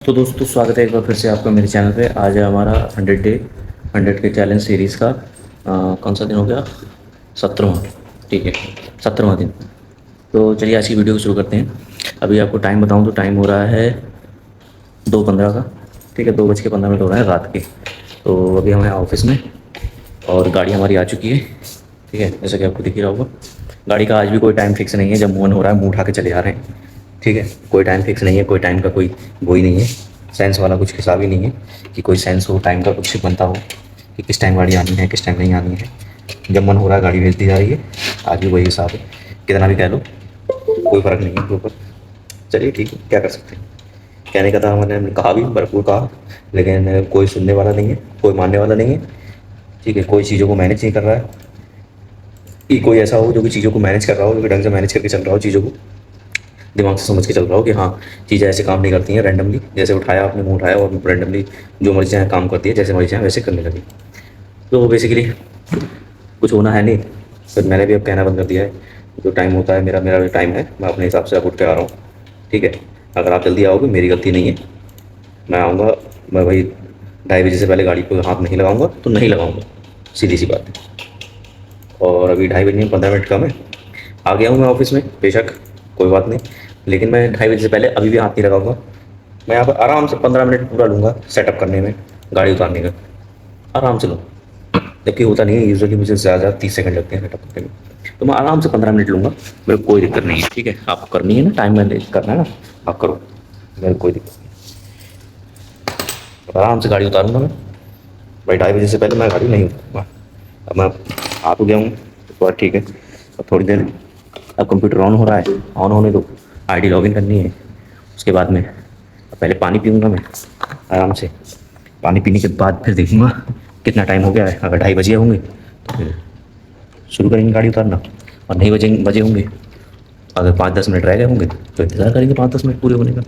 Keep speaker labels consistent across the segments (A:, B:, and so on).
A: तो दोस्तों स्वागत है एक बार फिर से आपका मेरे चैनल पे। आज है हमारा 100 के चैलेंज सीरीज़ का कौन सा दिन हो गया? 17वां। ठीक है, 17वां दिन। तो चलिए आज की वीडियो को शुरू करते हैं। अभी आपको टाइम बताऊं तो टाइम हो रहा है 2:15 का। ठीक है, 2:15 हो रहा है रात के। तो अभी हम हैं ऑफिस में और गाड़ी हमारी आ चुकी है। ठीक है, जैसा कि आपको दिख ही रहा होगा। गाड़ी का आज भी कोई टाइम फिक्स नहीं है, जब मन हो रहा है मुँह उठा के चले जा रहे हैं। ठीक है, कोई टाइम फिक्स नहीं है, कोई टाइम का कोई वो ही नहीं है। सेंस वाला कुछ हिसाब ही नहीं है कि कोई सेंस हो, टाइम का कुछ बनता हो कि किस टाइम गाड़ी आनी है किस टाइम नहीं आनी है। जब मन हो रहा है गाड़ी भेज दी जा रही है। आज भी वही हिसाब है, कितना भी कह लो कोई फ़र्क नहीं है उसके ऊपर। चलिए ठीक है, क्या कर सकते हैं। कहने का था, मैंने कहा भी, भरपूर कहा, लेकिन कोई सुनने वाला नहीं है, कोई मानने वाला नहीं है। ठीक है, कोई चीज़ों को मैनेज नहीं कर रहा है कि कोई ऐसा हो जो कि चीज़ों को मैनेज कर रहा हो, जो कि ढंग से मैनेज करके चल रहा हो, चीज़ों को दिमाग से समझ के चल रहा हो कि हाँ चीज़ें ऐसे काम नहीं करती हैं रैंडमली। जैसे उठाया आपने मुँह उठाया और रैंडमली जो मर्जी चाहे काम करती है, जैसे मर्जी चाहे वैसे करने लगी। तो बेसिकली कुछ होना है नहीं। फिर मैंने भी अब कहना बंद कर दिया है, जो टाइम होता है मेरा मेरा टाइम है, मैं अपने हिसाब से अब उठ के आ रहा हूँ। ठीक है, अगर आप जल्दी आओगे मेरी गलती नहीं है, मैं आऊँगा। मैं वही 2:30 बजे से पहले गाड़ी को हाथ नहीं लगाऊंगा तो नहीं लगाऊंगा, सीधी सी बात है। और अभी 2:30 बजे में 15 मिनट कम है। आ गया हूँ मैं ऑफिस में, बेशक कोई बात नहीं, लेकिन मैं 2:30 बजे से पहले अभी भी हाथ नहीं लगाऊंगा। मैं यहाँ पर आराम से 15 मिनट पूरा लूँगा सेटअप करने में, गाड़ी उतारने का आराम से लूँ। जबकि होता नहीं है, यूजुअली मुझे ज़्यादा 30 सेकंड लगते हैं सेटअप करने में। तो मैं आराम से 15 मिनट लूँगा, मेरे को कोई दिक्कत नहीं है। ठीक है, आपको करनी है ना, टाइम मैनेज करना है ना, आप करो, मेरे को कोई दिक्कत नहीं। तो आराम से गाड़ी उतारूँगा मैं भाई। 2:30 बजे से पहले मैं गाड़ी नहीं उतारूँगा। अब मैं आ तो गया हूँ तो बात ठीक है। अब थोड़ी देर, अब कंप्यूटर ऑन हो रहा है, ऑन होने दो। आईडी लॉगिन करनी है, उसके बाद में पहले पानी पीऊँगा मैं आराम से। पानी पीने के बाद फिर देखूँगा कितना टाइम हो गया है। अगर 2:30 बजे होंगे तो फिर शुरू करेंगे गाड़ी उतारना, और नहीं बजे बजे होंगे, अगर 5-10 मिनट रह गए होंगे तो इंतज़ार करेंगे 5-10 मिनट पूरे होने का।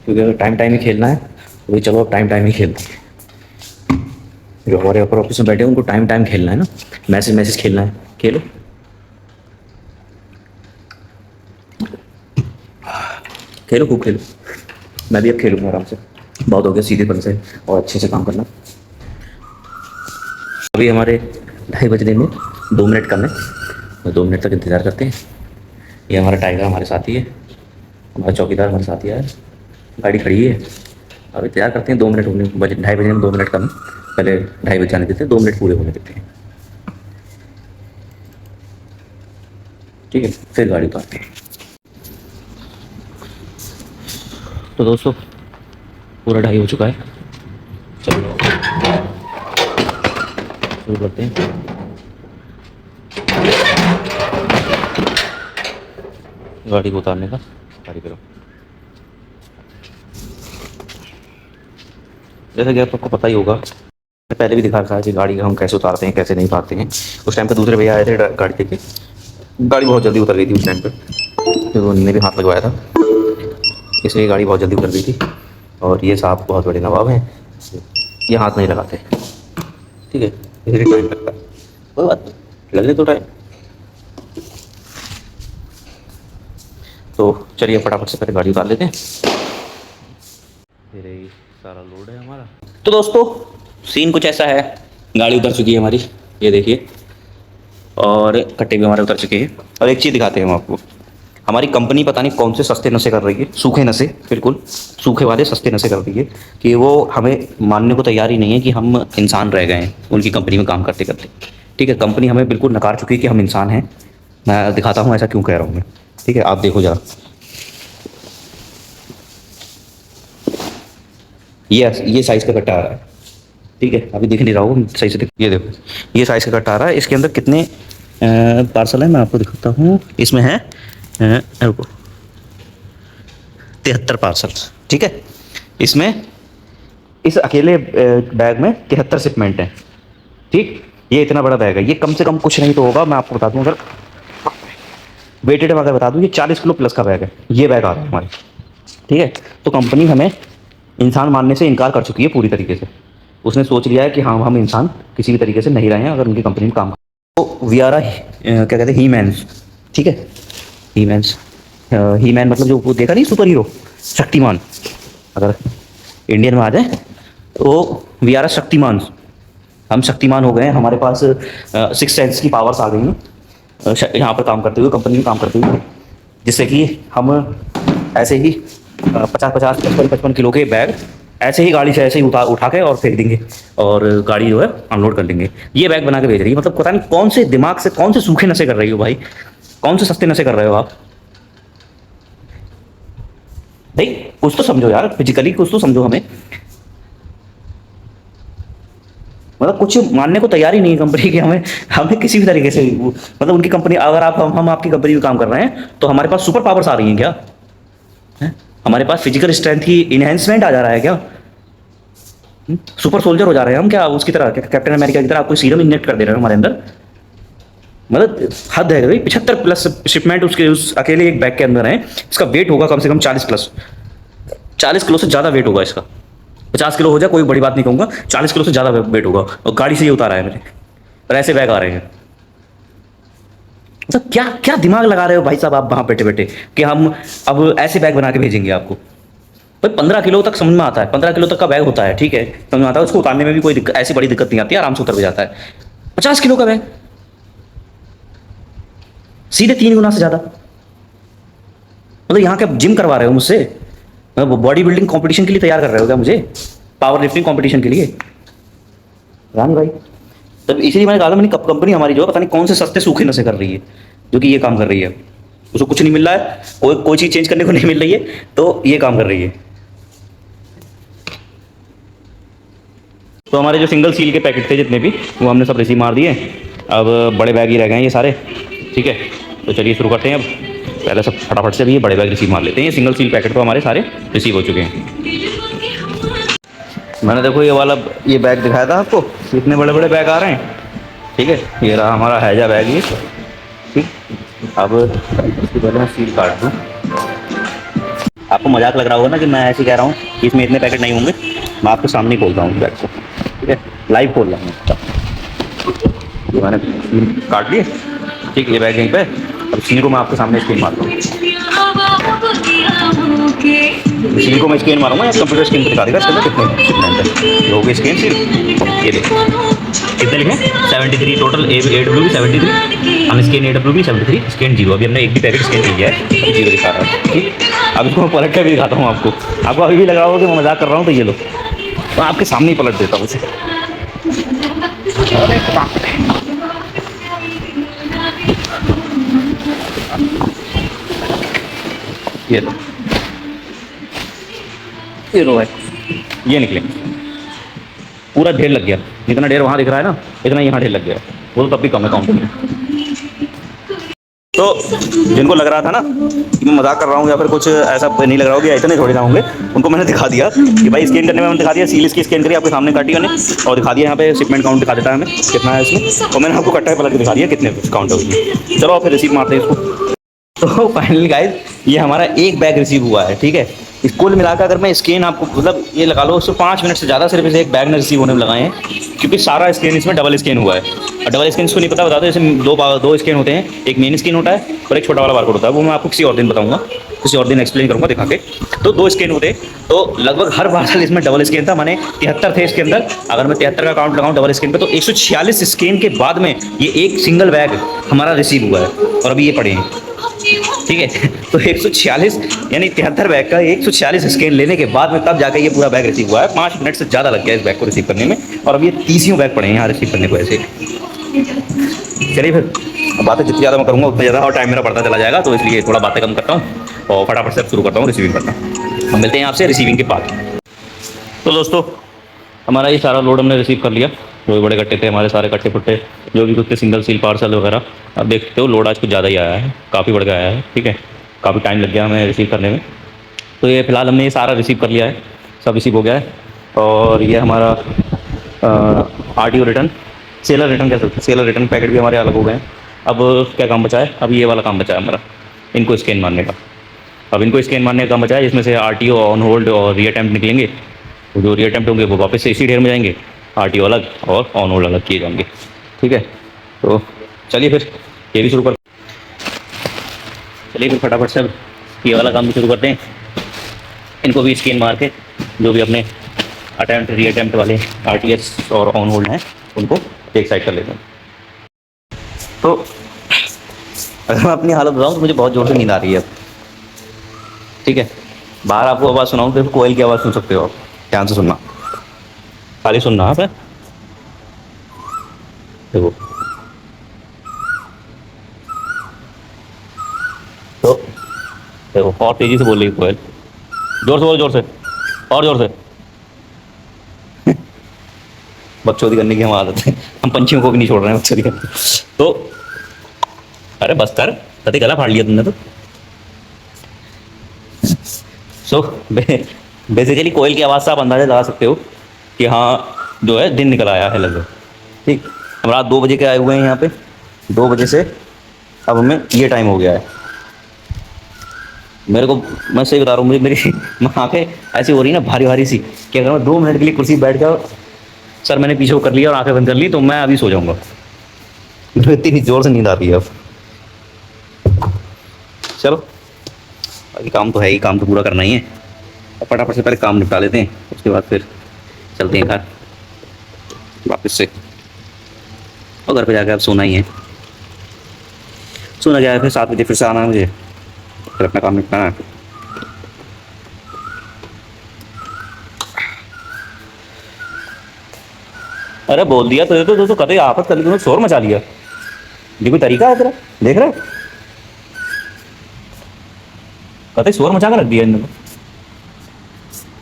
A: क्योंकि अगर टाइम टाइम ही खेलना है तो भाई चलो अब टाइम टाइम ही खेलते हैं। जो हमारे अपर ऑफिस में बैठे हैं उनको टाइम टाइम खेलना है ना, मैसेज मैसेज खेलना है, खेलो खेलो खूब खेलो। मैं भी अब खेलूँगा आराम से, बहुत हो गया सीधेपन से और अच्छे से काम करना। अभी हमारे 2:30 बजने में 2 मिनट कम है, तो 2 मिनट तक इंतज़ार करते हैं। ये हमारा टाइगर हमारे साथ ही है, हमारा चौकीदार हमारे साथ ही है। गाड़ी खड़ी है, अब इंतज़ार करते हैं 2 मिनट होने बजे। 2:30 बजने में 2 मिनट कम है, पहले 2:30 बजे जाने देते हैं, 2 मिनट पूरे होने देते हैं। ठीक है, फिर गाड़ी उतारते हैं। तो दोस्तों पूरा 2:30 हो चुका है, चलो शुरू करते हैं। गाड़ी को उतारने का गाड़ी करो। जैसा कि आपको पता ही होगा, मैं पहले भी दिखा रखा है कि गाड़ी हम कैसे उतारते हैं कैसे नहीं उतारते हैं। उस टाइम पे दूसरे भैया आए थे गाड़ी लेके, गाड़ी बहुत जल्दी उतर गई थी उस टाइम पे, तो उन्होंने भी हाथ लगवाया था, इसलिए गाड़ी बहुत जल्दी उतर गई थी। और ये साहब बहुत बड़े नवाब हैं, ये हाथ नहीं लगाते। ठीक है, इसलिए टाइम लगता है, कोई बात नहीं, लगने तो टाइम। तो चलिए फटाफट से पहले गाड़ी उतार लेते हैं। फिर यही सारा लोड है हमारा। तो दोस्तों सीन कुछ ऐसा है, गाड़ी उतर चुकी है हमारी, ये देखिए, और कट्टे भी हमारे उतर चुके हैं। और एक चीज़ दिखाते हैं हम आपको, हमारी कंपनी पता नहीं कौन से सस्ते नशे कर रही है, सूखे नशे, बिल्कुल सूखे वाले सस्ते नशे कर रही है, कि वो हमें मानने को तैयार ही नहीं है कि हम इंसान रह गए हैं उनकी कंपनी में काम करते करते। ठीक है, कंपनी हमें बिल्कुल नकार चुकी है कि हम इंसान हैं। मैं दिखाता हूँ ऐसा क्यों कह रहा हूँ मैं। ठीक है, आप देखो जरा, ये साइज़ का कट्टा आ रहा है। ठीक है, अभी दिख नहीं रहा होगा सही से, ये देखो ये साइज़ का कट्टा आ रहा है। इसके अंदर कितने पार्सल है मैं आपको दिखाता हूँ। इसमें है रुको, 73 पार्सल। ठीक है, इसमें इस अकेले बैग में 73 शिपमेंट हैं। ठीक, ये इतना बड़ा बैग है, ये कम से कम कुछ नहीं तो होगा, मैं आपको बता दूं, अगर वेटेड अगर बता दूं, ये 40 किलो प्लस का बैग है, ये बैग आ रहा है हमारे। ठीक है, तो कंपनी हमें इंसान मानने से इनकार कर चुकी है पूरी तरीके से। उसने सोच लिया है कि हाँ हम इंसान किसी भी तरीके से नहीं रहे हैं अगर उनकी कंपनी में काम। तो वी आर क्या कहते हैं, ही मैन्स, ठीक है। ही मैन, ही मैन मतलब जो वो देखा नहीं, सुपर हीरो, शक्तिमान, अगर इंडियन में आ जाए तो वी आर अ शक्तिमान। हम शक्तिमान हो गए हैं, हमारे पास सिक्स सेंस की पावर्स आ गई हैं यहाँ पर काम करते हुए, कंपनी में काम करते हुए, जिससे कि हम ऐसे ही 50-50, 55-55 किलो के बैग ऐसे ही गाड़ी से ऐसे ही उठा उठा के और फेंक देंगे, और गाड़ी जो है अनलोड कर लेंगे। ये बैग बना के भेज रही है, मतलब पता नहीं कौन से दिमाग से, कौन से सूखे नशे कर रही हो भाई, कौन से सस्ते नशे कर रहे हो आप भाई। कुछ तो समझो यार, फिजिकली कुछ तो समझो हमें। मतलब कुछ मानने को तैयार ही नहीं है कंपनी की, हमें हमें किसी भी तरीके से मतलब उनकी कंपनी, अगर आप हम आपकी कंपनी में काम कर रहे हैं तो हमारे पास सुपर पावर्स आ रही हैं क्या? हैं? हमारे पास फिजिकल स्ट्रेंथ की इनहेंसमेंट आ जा रहा है क्या? सुपर सोल्जर हो जा रहे हैं हम क्या उसकी तरह, कैप्टन अमेरिका की तरह? आपको सीरम इंजेक्ट कर दे रहे हैं हमारे अंदर? मतलब हद है भाई। 75+ शिपमेंट उसके उस अकेले एक बैग के अंदर है। इसका वेट होगा कम से कम 40+, 40 किलो से ज़्यादा वेट होगा इसका। 50 किलो हो जाए कोई बड़ी बात नहीं कहूँगा, 40 किलो से ज़्यादा वेट होगा, और गाड़ी से ये उतारा है मेरे, और ऐसे बैग आ रहे हैं। मतलब क्या क्या दिमाग लगा रहे हो भाई साहब आप वहाँ बैठे बैठे कि हम अब ऐसे बैग बना के भेजेंगे आपको? भाई 15 किलो तक समझ में आता है, 15 किलो तक का बैग होता है, ठीक है, समझ में आता है, उसको उतारने में भी कोई ऐसी बड़ी दिक्कत नहीं आती है, आराम से उतर भी जाता है। 50 किलो का बैग, सीधे 3 गुना से ज़्यादा। मतलब यहाँ क्या जिम करवा रहे हो मुझसे? बॉडी बिल्डिंग कंपटीशन के लिए तैयार कर रहे हो क्या मुझे? पावर लिफ्टिंग कंपटीशन के लिए? राम भाई, तब इसीलिए मैंने कहा था, मैंने कंपनी हमारी जो है पता नहीं कौन से सस्ते सूखे नशे कर रही है, जो कि ये काम कर रही है। उसको कुछ नहीं मिल रहा है, कोई कोई चीज़ चेंज करने को नहीं मिल रही है, तो ये काम कर रही है। तो हमारे जो सिंगल सील के पैकेट थे जितने भी, वो हमने सब रिसीव मार दिए। अब बड़े बैग ही रह गए हैं ये सारे, ठीक है। तो चलिए शुरू करते हैं अब। पहले सब फटाफट से भी ये बड़े बैग रिसीव मार लेते हैं। ये सिंगल सील पैकेट तो हमारे सारे रिसीव हो चुके हैं। मैंने देखो ये वाला ये बैग दिखाया था आपको, इतने बड़े बड़े बैग आ रहे हैं, ठीक है। ये रहा हमारा हैजा बैग ये, ठीक। अब इसकी पहले मैं सील काट दूँ। आपको मजाक लग रहा होगा ना कि मैं ऐसे कह रहा हूँ कि इसमें इतने पैकेट नहीं होंगे। मैं आपके सामने ही खोल रहा हूँ बैग को, ठीक है, लाइव खोल रहा हूँ। ये मैंने सील काट लिए, ठीक। ये बैग यहीं पे, अब सील को मैं आपके सामने स्क्रीन मारता हूँ। सील को मैं स्कैन मारूंगा या कंप्यूटर स्क्रीन पर दिखा देगा इसके अंदर कितने शिपमेंट है। ये हो गई स्कैन सील, ये देखो कितने लिखे, 73 टोटल। AWB 73, हम स्कैन AWB 73, स्कैन 0। अभी हमने एक भी पैकेट स्कैन नहीं किया है, अभी 0 दिखा रहा है, ठीक। अब इसको मैं पलट कर भी दिखाता हूँ आपको। आपको अभी भी लग रहा होगा कि मैं मजाक कर रहा हूँ, तो ये लो, तो आपके सामने ही पलट देता हूँ इसे। ये लो, ये लो भाई, ये निकले। पूरा ढेर लग गया, जितना ढेर वहाँ दिख रहा है ना, इतना यहाँ ढेर लग गया। वो तो तब भी कम है काउंट में। तो जिनको लग रहा था ना कि मैं मजाक कर रहा हूँ या फिर कुछ ऐसा नहीं लग रहा हो कि इतने थोड़े ना होंगे, उनको मैंने दिखा दिया कि भाई स्कैन करने में मैंने दिखा दिया। सील इसकी स्कैन करी, आपके सामने काटी मैंने और दिखा दिया। यहाँ पे शिपमेंट काउंट दिखा देता है हमें कितना है इसमें, और मैंने आपको कट्टा पलट के दिखा दिया कितने काउंट है उसमें। चलो फिर रिसीव मारते हैं इसको। तो फाइनली गाइस, ये हमारा एक बैग रिसीव हुआ है, ठीक है। इस कुल मिलाकर अगर मैं स्कैन आपको मतलब ये लगा लो, उसको 5 मिनट से ज़्यादा सिर्फ इसे एक बैग में रिसीव होने में लगाए हैं, क्योंकि सारा स्कैन इसमें डबल स्कैन हुआ है। और डबल स्कैन इसको नहीं पता, बता दो, जैसे दो स्कैन होते हैं, एक मेन स्कैन होता है और एक छोटा वाला बारकोड होता है। वो मैं आपको किसी और दिन बताऊंगा, किसी और दिन एक्सप्लेन करूंगा दिखा के। तो 2 स्कैन होते, तो लगभग हर पार्सल इसमें डबल स्कैन था। मैंने 73 थे इसके अंदर, अगर मैं 73 का काउंट लगाऊं डबल स्कैन पे, तो 146 स्कैन के बाद में ये एक सिंगल बैग हमारा रिसीव हुआ है, और अभी ये पड़े हैं, ठीक है। तो 146 यानी 73 बैग का 146 स्कैन लेने के बाद में तब जाकर ये पूरा बैग रिसीव हुआ है। 5 मिनट से ज़्यादा लग गया इस बैग को रिसीव करने में, और अब ये 30 बैग पड़े हैं यहाँ रिसीव करने को ऐसे। चलिए फिर, बातें जितनी ज़्यादा मैं करूँगा उतना ज़्यादा और टाइम मेरा बढ़ता चला जाएगा, तो इसलिए थोड़ा बातें कम करता हूँ और फटाफट से शुरू करता हूँ रिसीविंग करना। हम मिलते हैं आपसे रिसीविंग के बाद। तो दोस्तों, हमारा ये सारा लोड हमने रिसीव कर लिया। जो भी बड़े कट्टे थे हमारे, सारे कट्टे फुट्टे जो भी कुछ थे, सिंगल सील पार्सल वगैरह, अब देखते हो लोड आज कुछ ज़्यादा ही आया है, काफ़ी बढ़ गया आया है, ठीक है। काफ़ी टाइम लग गया हमें रिसीव करने में। तो ये फ़िलहाल हमने ये सारा रिसीव कर लिया है, सब रिसीव हो गया है। और ये हमारा RTO रिटर्न, सेलर रिटर्न कह सकते हैं, सेलर रिटर्न पैकेट भी हमारे अलग हो गए हैं। अब क्या काम बचा है? अब ये वाला काम बचा है हमारा, इनको स्कैन मारने का। अब इनको स्कैन मारने का काम बचा है, जिसमें से RTO, ऑन होल्ड और री अटैम्प्ट निकलेंगे। जो री अटैम्प्ट होंगे वो वापस से इसी ढेर में जाएंगे, RTO अलग और ऑन होल्ड अलग किए जाएंगे, ठीक है। तो चलिए फिर ये भी शुरू कर। चलिए फिर फटाफट से अब ये वाला काम भी शुरू करते हैं। इनको भी स्कैन मार के जो भी अपने अटैम्प्ट री अटैम्प्ट वाले आरटीएस और ऑन होल्ड हैं उनको एक साइड कर लेते हैं। तो अगर मैं अपनी हालत बताऊँ तो मुझे बहुत ज़ोर से नींद आ रही है अब। ठीक है, बाहर आपको आवाज़ सुनाऊँ तो कोयल की आवाज़ सुन सकते हो आप, ध्यान से सुनना, खाली सुनना आप है। देखो तो देखो और तेज़ी से बोल रही है कोयल, जोर से बोलो, जोर से और जोर से। बकचोदी करने की हम आदत है, हम पंछियों को भी नहीं छोड़ रहे हैं बकचोदी करने। तो अरे बस कर, कभी गला फाड़ लिया तुमने तो। सो बेसिकली कोयल की आवाज़ से आप अंदाज़ा लगा सकते हो कि हाँ जो है दिन निकल आया है लगभग। ठीक, हम रात 2 बजे के आए हुए हैं यहाँ पे, 2 बजे से अब हमें ये टाइम हो गया है। मेरे को, मैं सही बता रहा हूँ, मुझे मेरी आँखें ऐसी हो रही ना भारी भारी सी कि अगर मैं 2 मिनट के लिए कुर्सी बैठ गया, सर मैंने पीछे को कर लिया और आंखें बंद कर ली तो मैं अभी सो जाऊँगा। मुझे इतनी ज़ोर से नींद आ रही है अब। चलो बाकी काम तो है ही, काम तो पूरा करना ही है। अब फटाफट से पहले काम निपटा लेते हैं, उसके बाद फिर चलते हैं घर वापस से। और घर पे जाकर अब सोना ही है, सोना गया है, फिर 7 बजे फिर से आना है मुझे, फिर अपना काम निपटाना है। अरे बोल दिया तो कभी आफत कर ली, तूने शोर मचा लिया। ये कोई तरीका है तेरा, देख रहे हो? कतई शोर मचा कर रख दिया इन्होंने,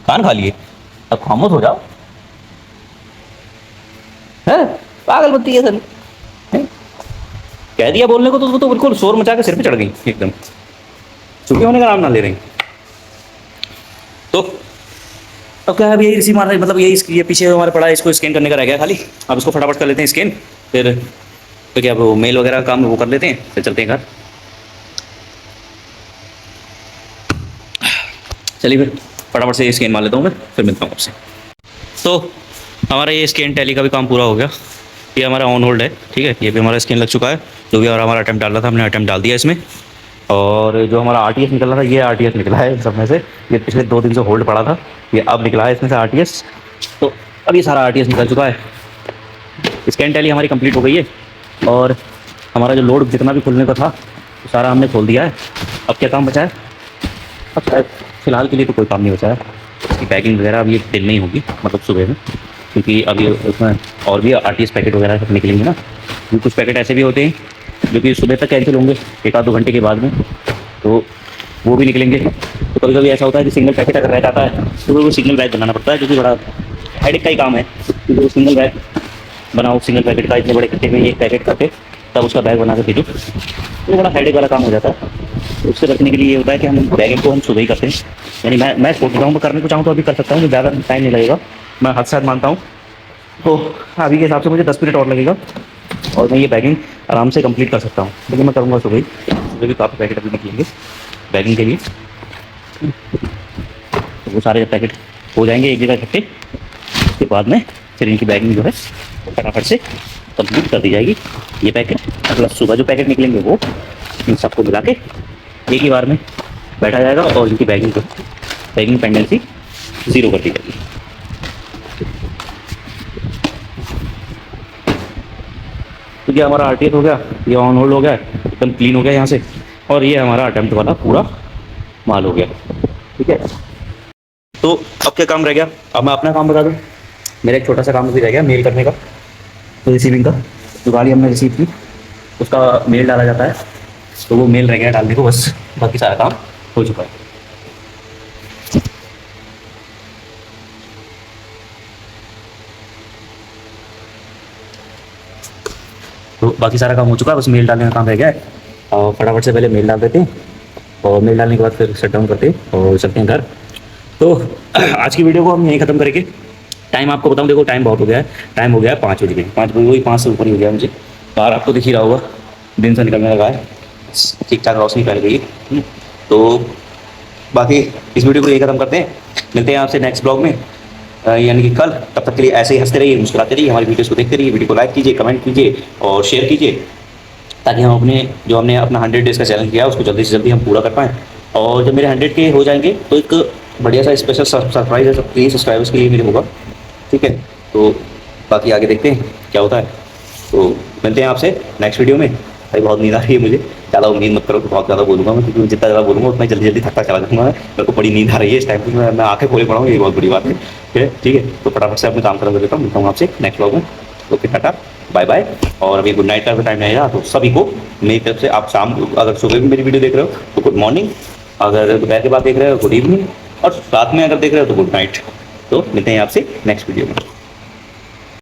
A: कान खा लिए। अब खामोश हो जाओ, है पागल बत्ती है सर। हैं? कह दिया बोलने को तो वो तो बिल्कुल शोर मचा के सिर पे चढ़ गई एकदम, चुप होने का नाम ना ले रही। तो अब क्या है, अभी यही रिसीव मारना है, मतलब यही ये पीछे हमारे पड़ा है, इसको स्कैन करने का रह गया खाली। अब इसको फटाफट कर लेते हैं स्कैन, फिर क्या वो मेल वगैरह काम वो कर लेते हैं, फिर चलते हैं घर। चलिए फिर फटाफट से ये स्कैन मार लेता हूँ मैं, फिर मिलता हूँ आपसे। तो हमारा ये स्कैन टैली का भी काम पूरा हो गया, ये हमारा ऑन होल्ड है। ठीक है, ये भी हमारा स्कैन लग चुका है, जो भी हमारा अटैम्प्ट डालना था हमने अटैम्प्ट डाल दिया इसमें। और जो हमारा आरटीएस निकलना था, ये आरटीएस निकला है सब में से। ये पिछले 2 दिन से होल्ड पड़ा था, ये अब निकला है इसमें से आरटीएस। तो अब ये सारा आरटीएस निकल चुका है, स्कैन टैली हमारी कंप्लीट हो गई है। और हमारा जो लोड जितना भी खुलने का था वो सारा हमने खोल दिया है। अब क्या काम बचा है? अब शायद फ़िलहाल के लिए तो कोई काम नहीं बचा है, इसकी पैकिंग वगैरह अब ये दिन में ही होगी, मतलब सुबह में, क्योंकि अभी उसमें और भी आरटीएस पैकेट वगैरह सब निकलेंगे ना। क्योंकि कुछ पैकेट ऐसे भी होते हैं जो कि सुबह तक कैंसिल होंगे 1-2 घंटे के बाद में, तो वो भी निकलेंगे। तो कभी कभी ऐसा होता है कि सिंगल पैकेट अगर रह जाता है तो वो सिंगल बैग बनाना पड़ता है, जो कि बड़ा हेडेक का ही काम है। क्योंकि वो सिंगल बैग बनाओ, सिंगल पैकेट का इतने बड़े कट्टे में एक पैकेट करके तब उसका बैग बना के भेजो, तो बड़ा हेडेक वाला काम हो जाता है। तो उससे बचने के लिए ये होता है कि हम बैगिंग को हम सुबह ही करते हैं। यानी मैं सोच रहा हूँ, मैं करने को चाहूँ तो अभी कर सकता हूँ, ज़्यादा टाइम नहीं लगेगा, मैं हद से हद मानता हूँ। तो अभी के हिसाब से मुझे 10 मिनट और लगेगा और मैं ये बैगिंग आराम से कंप्लीट कर सकता हूँ, लेकिन मैं करूँगा सुबह ही। सुबह भी काफ़ी पैकेट अभी निकलेंगे बैगिंग के लिए, तो वो सारे पैकेट हो जाएंगे एक जगह इकट्ठे। उसके बाद में फिर इनकी बैगिंग जो है फटाफट से कंप्लीट कर दी जाएगी। ये पैकेट प्लस सुबह जो पैकेट निकलेंगे वो इन सबको मिला के एक ही बार में बैठा जाएगा और इनकी बैगिंग को, बैगिंग पेंडेंसी 0 कर दी जाएगी। तो ये हमारा आरटीएस हो गया, ये ऑन होल्ड हो गया, एकदम क्लीन हो गया यहाँ से, और ये हमारा अटेम्प्ट वाला पूरा माल हो गया। ठीक है, तो अब क्या काम रह गया? अब मैं अपना काम बता दूँ। मेरा एक छोटा सा काम भी रह गया, मेल करने का, तो रिसीविंग का। जो गाड़ी हमने रिसीव की उसका मेल डाला जाता है, तो वो मेल रह गया डालने को, बस बाकी सारा काम हो चुका है। तो बाकी सारा काम हो चुका है, बस मेल डालने का काम रह गया है। और फटाफट से पहले मेल डाल देते हैं और मेल डालने के बाद फिर शट डाउन करते हैं और चलते हैं घर। तो आज की वीडियो को हम यहीं ख़त्म करेंगे। टाइम आपको बताऊं, देखो टाइम बहुत हो गया है, टाइम हो गया है 5 बजे, 5 बजे वही 5 से ऊपर ही हो गया मुझे। बाहर आपको दिख ही रहा होगा, दिन से निकलने लगा है, ठीक ठाक रोशनी फैल गई है। तो बाकी इस वीडियो को यही ख़त्म करते हैं, मिलते हैं आपसे नेक्स्ट ब्लॉग में, यानी कि कल। तब तक के लिए ऐसे ही हंसते रहिए, मुस्कुराते रहिए, हमारी वीडियोस को देखते रहिए। वीडियो को लाइक कीजिए, कमेंट कीजिए और शेयर कीजिए, ताकि हम अपने जो हमने अपना 100 डेज़ का चैलेंज किया है उसको जल्दी से जल्दी हम पूरा कर पाएँ। और जब मेरे 100 के हो जाएँगे तो एक बढ़िया सा स्पेशल सरप्राइज़ है सबके सब्सक्राइबर्स के लिए मेरे होगा, ठीक है? तो बाकी आगे देखते हैं क्या होता है। तो मिलते हैं आपसे नेक्स्ट वीडियो में। भाई बहुत नींद आ रही है मुझे, ज़्यादा उम्मीद मत करो कि बहुत ज़्यादा बोलूँगा मैं, क्योंकि जितना ज़्यादा बोलूँगा उतना ही जल्दी जल्दी थकता चला जाऊँगा मैं। मेरे को बड़ी नींद आ रही है इस टाइम पे, मैं आँखें खोले पड़ा हूँ, ये बहुत बड़ी बात है। ठीक है, तो फटाफट से अपने काम खत्म कर लेता हूँ, मिलता हूँ आपसे नेक्स्ट व्लॉग में। Okay, tata bye bye. और अभी गुड नाइट का टाइम रहेगा, तो सभी को मेरी तरफ से, आप शाम अगर सुबह भी मेरी वीडियो देख रहे हो तो गुड मॉर्निंग, अगर दोपहर के बाद देख रहे हो गुड इवनिंग, और रात में अगर देख रहे हो तो गुड नाइट। तो मिलते हैं आपसे नेक्स्ट वीडियो में।